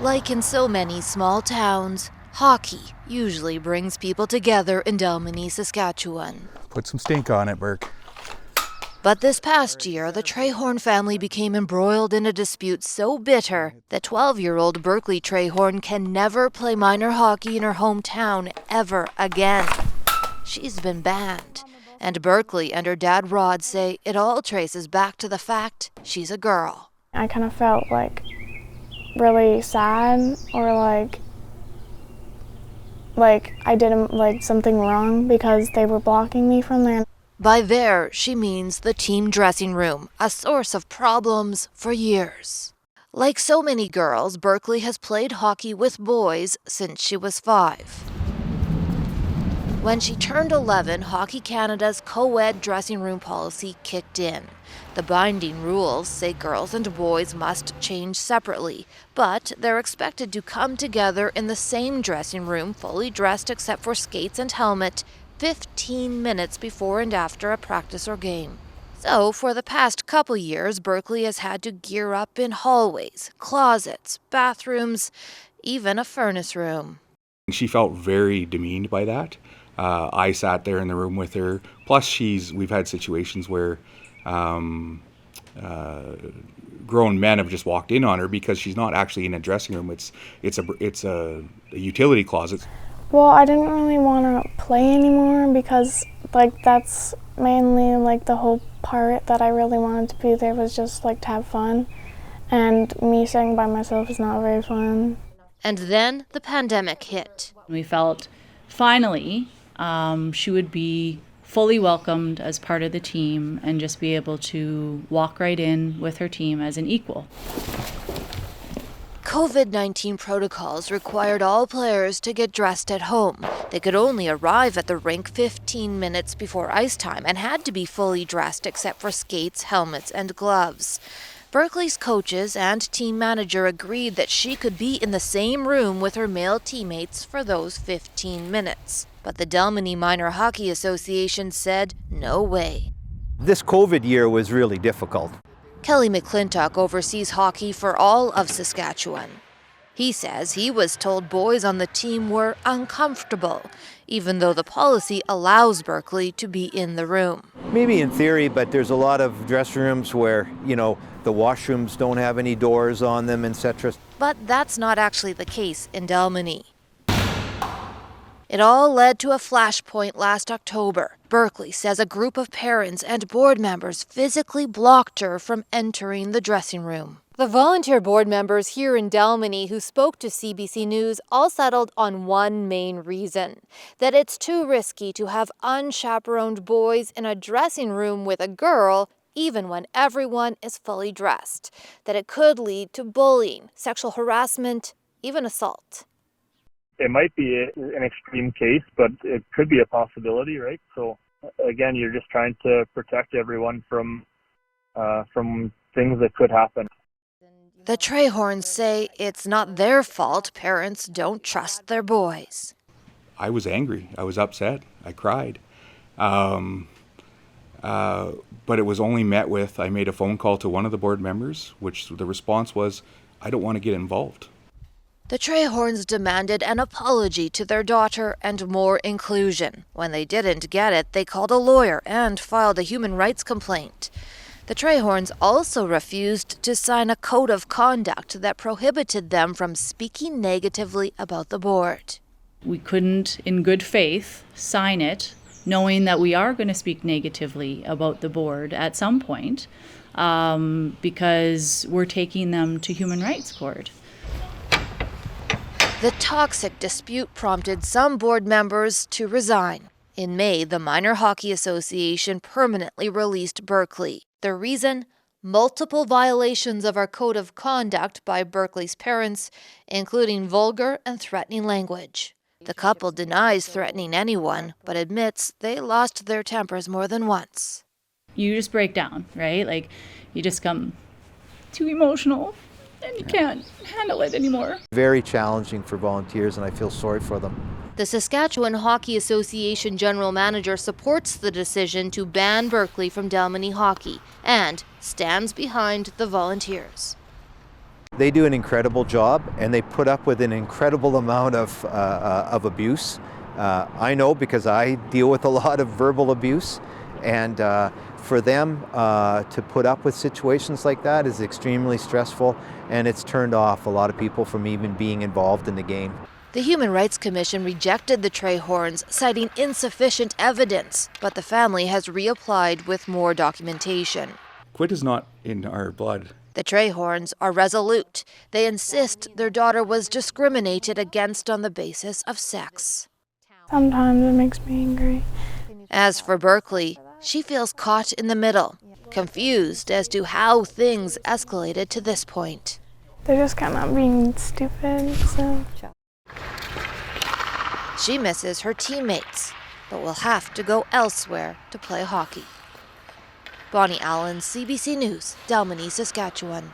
Like in so many small towns, hockey usually brings people together in Delmany, Saskatchewan. Put some stink on it, Burke. But this past year, the Trehorn family became embroiled in a dispute so bitter that 12-year-old Berkeley Trehorn can never play minor hockey in her hometown ever again. She's been banned, and Berkeley and her dad Rod say it all traces back to the fact she's a girl. I kind of felt like really sad, or like I did something wrong because they were blocking me from there. By there, she means the team dressing room, a source of problems for years. Like so many girls, Berkeley has played hockey with boys since she was 5. When she turned 11, Hockey Canada's co-ed dressing room policy kicked in. The binding rules say girls and boys must change separately, but they're expected to come together in the same dressing room, fully dressed except for skates and helmet, 15 minutes before and after a practice or game. So, for the past couple years, Berkeley has had to gear up in hallways, closets, bathrooms, even a furnace room. She felt very demeaned by that. I sat there in the room with her. Plus, we've had situations where grown men have just walked in on her because she's not actually in a dressing room. It's a utility closet. Well, I didn't really want to play anymore because that's mainly the whole part that I really wanted to be there was just to have fun. And me sitting by myself is not very fun. And then the pandemic hit. We felt finally she would be fully welcomed as part of the team and just be able to walk right in with her team as an equal. COVID-19 protocols required all players to get dressed at home. They could only arrive at the rink 15 minutes before ice time and had to be fully dressed except for skates, helmets, and gloves. Berkeley's coaches and team manager agreed that she could be in the same room with her male teammates for those 15 minutes. But the Delmany Minor Hockey Association said no way. This COVID year was really difficult. Kelly McClintock oversees hockey for all of Saskatchewan. He says he was told boys on the team were uncomfortable, even though the policy allows Berkeley to be in the room. Maybe in theory, but there's a lot of dressing rooms where, the washrooms don't have any doors on them, etc. But that's not actually the case in Delmany. It all led to a flashpoint last October. Berkeley says a group of parents and board members physically blocked her from entering the dressing room. The volunteer board members here in Delmany who spoke to CBC News all settled on one main reason: that it's too risky to have unchaperoned boys in a dressing room with a girl, even when everyone is fully dressed. That it could lead to bullying, sexual harassment, even assault. It might be an extreme case, but it could be a possibility, right? So again, you're just trying to protect everyone from things that could happen. The Trehorns say it's not their fault parents don't trust their boys. I was angry. I was upset. I cried. But it was only met with, I made a phone call to one of the board members, which the response was, I don't want to get involved. The Trehorns demanded an apology to their daughter and more inclusion. When they didn't get it, they called a lawyer and filed a human rights complaint. The Trehorns also refused to sign a code of conduct that prohibited them from speaking negatively about the board. We couldn't, in good faith, sign it, knowing that we are going to speak negatively about the board at some point, because we're taking them to human rights court. The toxic dispute prompted some board members to resign. In May, the Minor Hockey Association permanently released Berkeley. The reason? Multiple violations of our code of conduct by Berkeley's parents, including vulgar and threatening language. The couple denies threatening anyone, but admits they lost their tempers more than once. You just break down, right? You just come too emotional and you can't handle it anymore. Very challenging for volunteers, and I feel sorry for them. The Saskatchewan Hockey Association General Manager supports the decision to ban Berkeley from Delmany hockey and stands behind the volunteers. They do an incredible job, and they put up with an incredible amount of abuse. I know because I deal with a lot of verbal abuse, and for them to put up with situations like that is extremely stressful, and it's turned off a lot of people from even being involved in the game. The Human Rights Commission rejected the Trehorns, citing insufficient evidence, but the family has reapplied with more documentation. Quit is not in our blood. The Trehorns are resolute. They insist their daughter was discriminated against on the basis of sex. Sometimes it makes me angry. As for Berkeley, she feels caught in the middle, confused as to how things escalated to this point. They're just kind of being stupid, so. She misses her teammates, but will have to go elsewhere to play hockey. Bonnie Allen, CBC News, Dalmeny, Saskatchewan.